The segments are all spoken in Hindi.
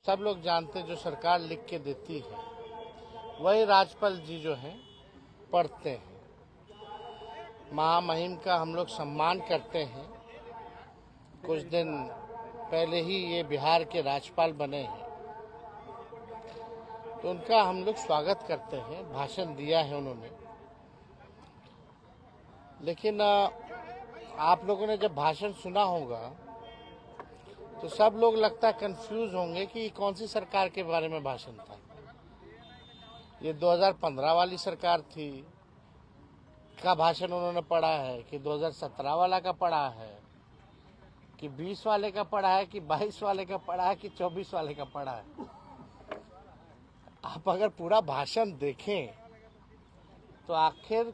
सब लोग जानते हैं जो सरकार लिख के देती है वही राज्यपाल जी जो हैं पढ़ते हैं। महामहिम का हम लोग सम्मान करते हैं। कुछ दिन पहले ही ये बिहार के राज्यपाल बने हैं, तो उनका हम लोग स्वागत करते हैं। भाषण दिया है उन्होंने, लेकिन आप लोगों ने जब भाषण सुना होगा तो सब लोग लगता है कंफ्यूज होंगे कि कौन सी सरकार के बारे में भाषण था। ये 2015 वाली सरकार थी का भाषण उन्होंने पढ़ा है कि 2017 वाला का पढ़ा है कि 20 वाले का पढ़ा है कि 22 वाले का पढ़ा है कि 24 वाले का पढ़ा है। आप अगर पूरा भाषण देखें तो आखिर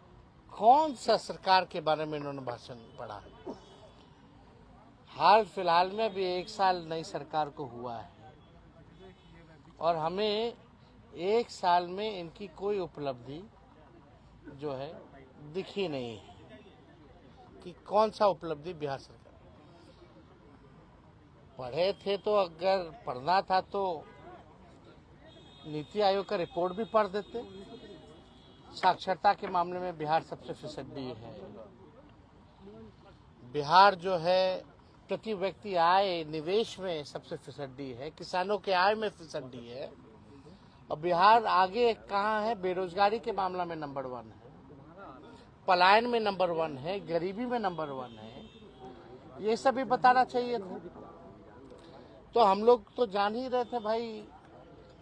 कौन सा सरकार के बारे में इन्होंने भाषण पढ़ा है। हाल फिलहाल में भी 1 साल नई सरकार को हुआ है और हमें 1 साल में इनकी कोई उपलब्धि जो है दिखी नहीं है कि कौन सा उपलब्धि बिहार सरकार। पढ़े थे तो अगर पढ़ना था तो नीति आयोग का रिपोर्ट भी पढ़ देते। साक्षरता के मामले में बिहार सबसे फिसड्डी है। बिहार जो है प्रति व्यक्ति आय निवेश में सबसे फिसड्डी है। किसानों के आय में फिसड्डी है। और बिहार आगे कहाँ है? बेरोजगारी के मामला में नंबर 1 है, पलायन में नंबर 1 है, गरीबी में नंबर 1 है। ये सब भी बताना चाहिए था। तो हम लोग तो जान ही रहे थे भाई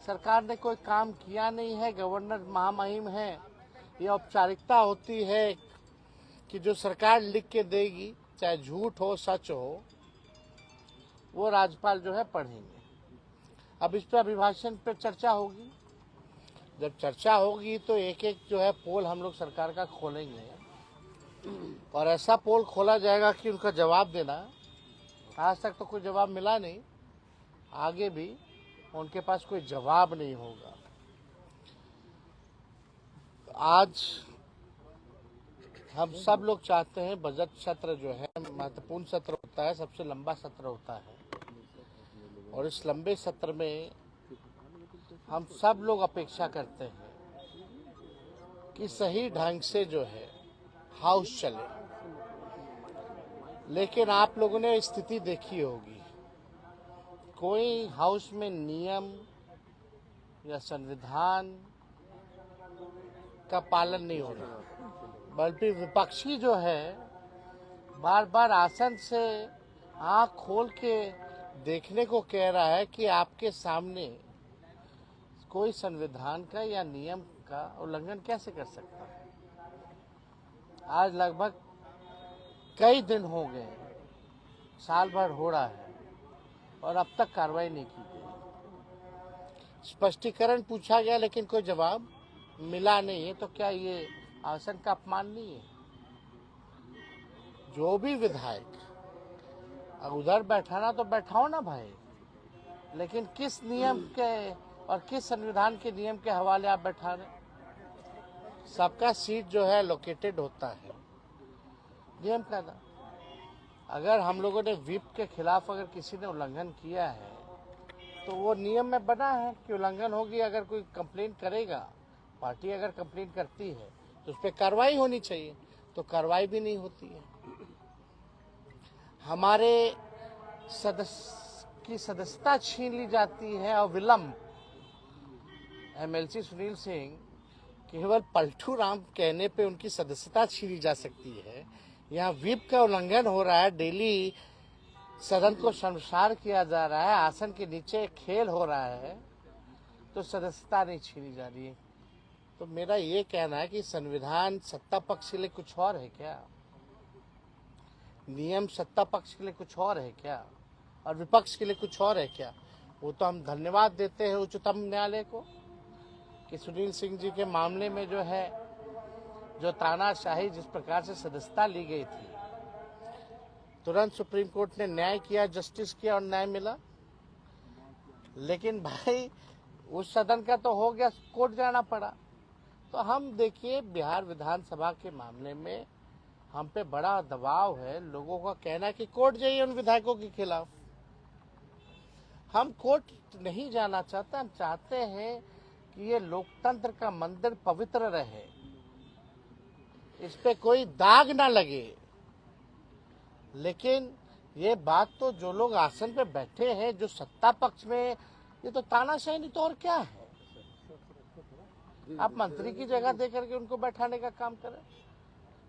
सरकार ने कोई काम किया नहीं है। गवर्नर महामहिम है, ये औपचारिकता होती है कि जो सरकार लिख के देगी चाहे झूठ हो सच हो वो राज्यपाल जो है पढ़ेंगे। अब इस पर अभिभाषण पे चर्चा होगी। जब चर्चा होगी तो एक एक जो है पोल हम लोग सरकार का खोलेंगे और ऐसा पोल खोला जाएगा कि उनका जवाब देना। आज तक तो कोई जवाब मिला नहीं, आगे भी उनके पास कोई जवाब नहीं होगा। आज हम सब लोग चाहते हैं बजट सत्र जो है महत्वपूर्ण सत्र होता है, सबसे लंबा सत्र होता है और इस लंबे सत्र में हम सब लोग अपेक्षा करते हैं कि सही ढंग से जो है हाउस चले। लेकिन आप लोगों ने स्थिति देखी होगी, कोई हाउस में नियम या संविधान का पालन नहीं हो रहा, बल्कि विपक्षी जो है बार बार आसन से आंख खोल के देखने को कह रहा है कि आपके सामने कोई संविधान का या नियम का उल्लंघन कैसे कर सकता है। आज लगभग कई दिन हो गए, साल भर हो रहा है और अब तक कार्रवाई नहीं की गई। स्पष्टीकरण पूछा गया लेकिन कोई जवाब मिला नहीं है। तो क्या ये आसन का अपमान नहीं है? जो भी विधायक उधर बैठाना तो बैठाओ ना भाई, लेकिन किस नियम के और किस संविधान के नियम के हवाले आप बैठा रहे? सबका सीट जो है लोकेटेड होता है नियम का ना। अगर हम लोगों ने व्हिप के खिलाफ अगर किसी ने उल्लंघन किया है तो वो नियम में बना है कि उल्लंघन होगी। अगर कोई कंप्लेंट करेगा, पार्टी अगर कंप्लेंट करती है तो उस पर कार्रवाई होनी चाहिए, तो कार्रवाई भी नहीं होती है। हमारे सदस्य की सदस्यता छीन ली जाती है और विलम्ब। एमएलसी सुनील सिंह केवल पलटू राम कहने पे उनकी सदस्यता छीनी जा सकती है। यहाँ व्हिप का उल्लंघन हो रहा है, डेली सदन को शर्मसार किया जा रहा है, आसन के नीचे खेल हो रहा है, तो सदस्यता नहीं छीनी जा रही है। तो मेरा ये कहना है कि संविधान सत्ता पक्ष के लिए कुछ और है क्या? नियम सत्ता पक्ष के लिए कुछ और है क्या और विपक्ष के लिए कुछ और है क्या? वो तो हम धन्यवाद देते हैं उच्चतम न्यायालय को कि सुनील सिंह जी के मामले में जो है जो तानाशाही जिस प्रकार से सदस्यता ली गई थी, तुरंत सुप्रीम कोर्ट ने न्याय किया, जस्टिस किया और न्याय मिला। लेकिन भाई उस सदन का तो हो गया, कोर्ट जाना पड़ा। तो हम देखिए बिहार विधानसभा के मामले में हम पे बड़ा दबाव है। लोगों का कहना है कि कोर्ट जाइए उन विधायकों के खिलाफ। हम कोर्ट नहीं जाना चाहते, हम चाहते हैं कि ये लोकतंत्र का मंदिर पवित्र रहे, इस पे कोई दाग ना लगे। लेकिन ये बात तो जो लोग आसन पे बैठे हैं, जो सत्ता पक्ष में, ये तो तानाशाही नहीं तो और क्या है। आप मंत्री की जगह दे करके उनको बैठाने का काम करें।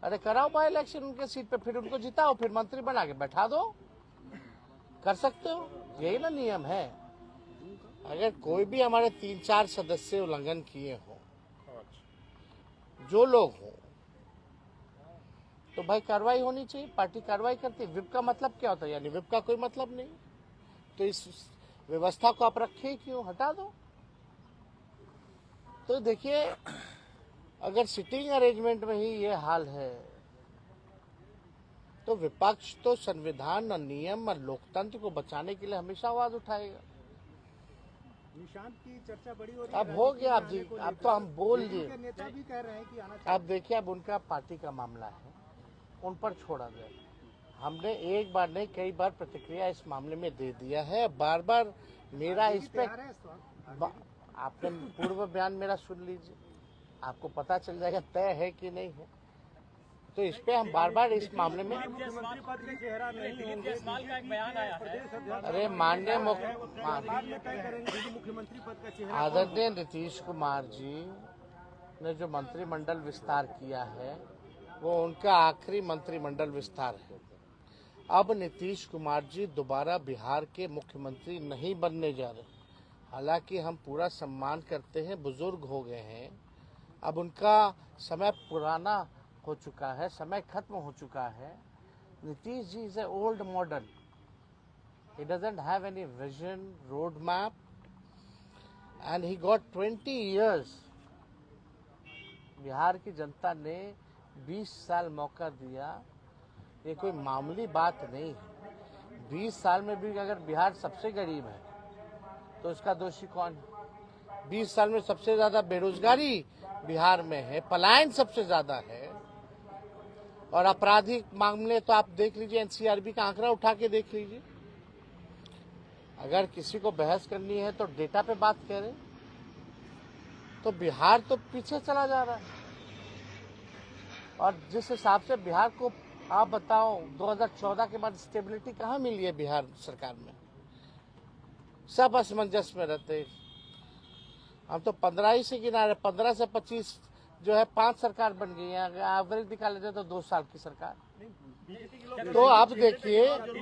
अरे कराओ बाय इलेक्शन उनके सीट पे, फिर उनको जिताओ, फिर मंत्री बना के बैठा दो, कर सकते हो, यही ना नियम है। अगर कोई भी हमारे 3-4 सदस्य उल्लंघन किए हो, जो लोग हो, तो भाई कार्रवाई होनी चाहिए, पार्टी कार्रवाई करती है। विप का मतलब क्या होता है, यानी विप का कोई मतलब नहीं, तो इस व्यवस्था को आप रखे क्यों, हटा दो। तो देखिए, अगर सिटिंग अरेंजमेंट में ही ये हाल है, तो विपक्ष तो संविधान और नियम और लोकतंत्र को बचाने के लिए हमेशा आवाज उठाएगा। निशांत की चर्चा बड़ी हो रही है। अब हो गया, आप जी, अब तो हम बोल दिए। नेता भी कह रहे हैं कि आना चाहिए। अब देखिए, अब उनका पार्टी का मामला है, उन पर छोड़ा गया। हमने एक बार नहीं कई बार प्रतिक्रिया इस मामले में दे दिया है। बार बार मेरा इस पे, आपने पूर्व बयान मेरा सुन लीजिए, आपको पता चल जाएगा तय है कि नहीं है। तो इस पे हम बार बार इस मामले में, मुख्यमंत्री पद के चेहरा नहीं होंगे, का एक बयान आया है। अरे माननीय मुख्यमंत्री पद का चेहरा आदरणीय नीतीश कुमार जी ने जो मंत्रिमंडल विस्तार किया है, वो उनका आखिरी मंत्रिमंडल विस्तार है। अब नीतीश कुमार जी दोबारा बिहार के मुख्यमंत्री नहीं बनने जा रहे। हालांकि हम पूरा सम्मान करते हैं, बुजुर्ग हो गए हैं, अब उनका समय पुराना हो चुका है, समय खत्म हो चुका है। Nitish ji is a old model, he doesn't have any vision, road map, and he got 20 years. Bihar की जनता ने 20 साल मौका दिया, ये कोई मामूली बात नहीं है। 20 साल में भी अगर बिहार सबसे गरीब है तो इसका दोषी कौन है? 20 साल में सबसे ज्यादा बेरोजगारी बिहार में है, पलायन सबसे ज्यादा है, और आपराधिक मामले तो आप देख लीजिए, एनसीआरबी का आंकड़ा उठा के देख लीजिए। अगर किसी को बहस करनी है तो डेटा पे बात करें, तो बिहार तो पीछे चला जा रहा है। और जिस हिसाब से बिहार को, आप बताओ 2014 के बाद स्टेबिलिटी कहाँ मिली है बिहार सरकार में? सब असमंजस में रहते। हम तो 15 ही से गिना रहे, 15 से 25 जो है 5 सरकार बन गई है। अगर एवरेज निकाले जाए तो 2 साल की सरकार। तो आप देखिए, आपको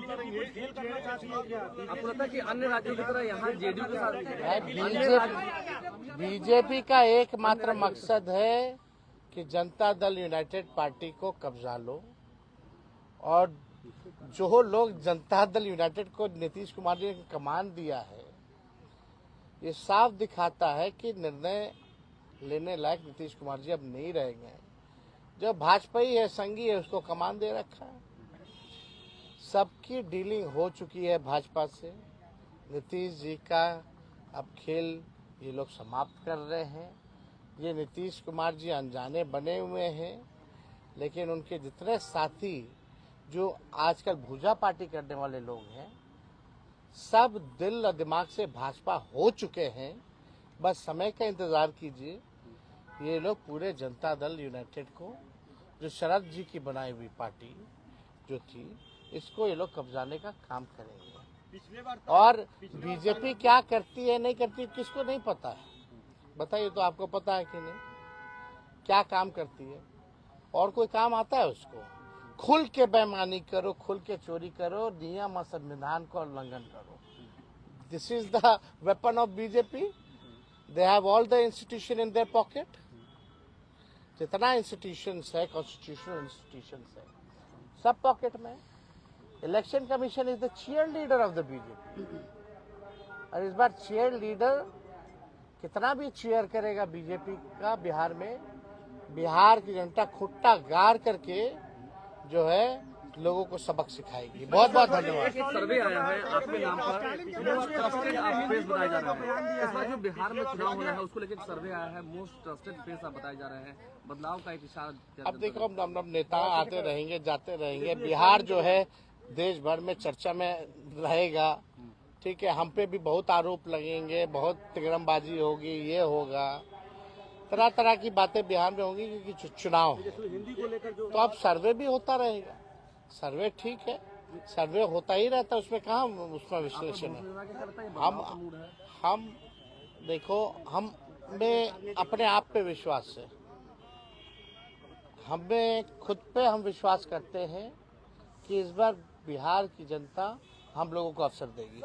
लगता है कि अन्य राज्यों की तरह यहाँ जेडीयू के साथ बीजेपी का एकमात्र मकसद है कि जनता दल यूनाइटेड पार्टी को कब्जा लो, और जो लोग जनता दल यूनाइटेड को नीतीश कुमार जी ने कमान दिया है, ये साफ दिखाता है कि निर्णय लेने लायक नीतीश कुमार जी अब नहीं रहेंगे। जो भाजपा ही है, संघी है, उसको कमान दे रखा है। सबकी डीलिंग हो चुकी है भाजपा से। नीतीश जी का अब खेल ये लोग समाप्त कर रहे हैं। ये नीतीश कुमार जी अनजाने बने हुए हैं, लेकिन उनके जितने साथी जो आजकल भुजा पार्टी करने वाले लोग हैं, सब दिल और दिमाग से भाजपा हो चुके हैं। बस समय का इंतजार कीजिए। ये लोग पूरे जनता दल यूनाइटेड को, जो शरद जी की बनाई हुई पार्टी जो थी, इसको ये लोग कब्जाने का काम करेंगे। और बीजेपी क्या करती है नहीं करती किसको नहीं पता है, बताइए तो आपको पता है कि नहीं क्या काम करती है? और कोई काम आता है उसको? खुल के बेईमानी करो, खुल के चोरी करो, नियम और संविधान का उल्लंघन करो। This is the weapon of BJP. They have all the institution in their pocket. जितना इंस्टीट्यूशंस है, कॉन्स्टिट्यूशनल इंस्टीट्यूशंस है, सब पॉकेट में। Election commission is the cheerleader of the BJP, और इस बार चीयर लीडर कितना भी चीयर करेगा बीजेपी का बिहार में, बिहार की जनता खुट्टा गाड़ करके जो है लोगों को सबक सिखाएगी। बहुत बहुत धन्यवाद। एक सर्वे आया है आपके नाम पर, मोस्ट ट्रस्टेड आप फेस बताया जा रहा है। इस बार जो बिहार में चुनाव हो रहा है उसको लेकर सर्वे आया है, मोस्ट ट्रस्टेड फेस आप बताए जा रहे हैं, बदलाव का एक इशारा। अब देखो, हम नेता आते रहेंगे, जाते रहेंगे। बिहार जो है देश भर में चर्चा में रहेगा, ठीक है, हम पे भी बहुत आरोप लगेंगे, बहुत तिकड़मबाजी होगी, ये होगा, तरह तरह की बातें बिहार में होंगी क्योंकि चुनाव है। हिंदी को लेकर जो तो अब सर्वे भी होता रहेगा, सर्वे ठीक है, सर्वे होता ही रहता है, उसमें कहाँ उसका विश्लेषण है। हम देखो, हमें अपने आप पे विश्वास है, हमें खुद पे हम विश्वास करते हैं कि इस बार बिहार की जनता हम लोगों को अवसर देगी।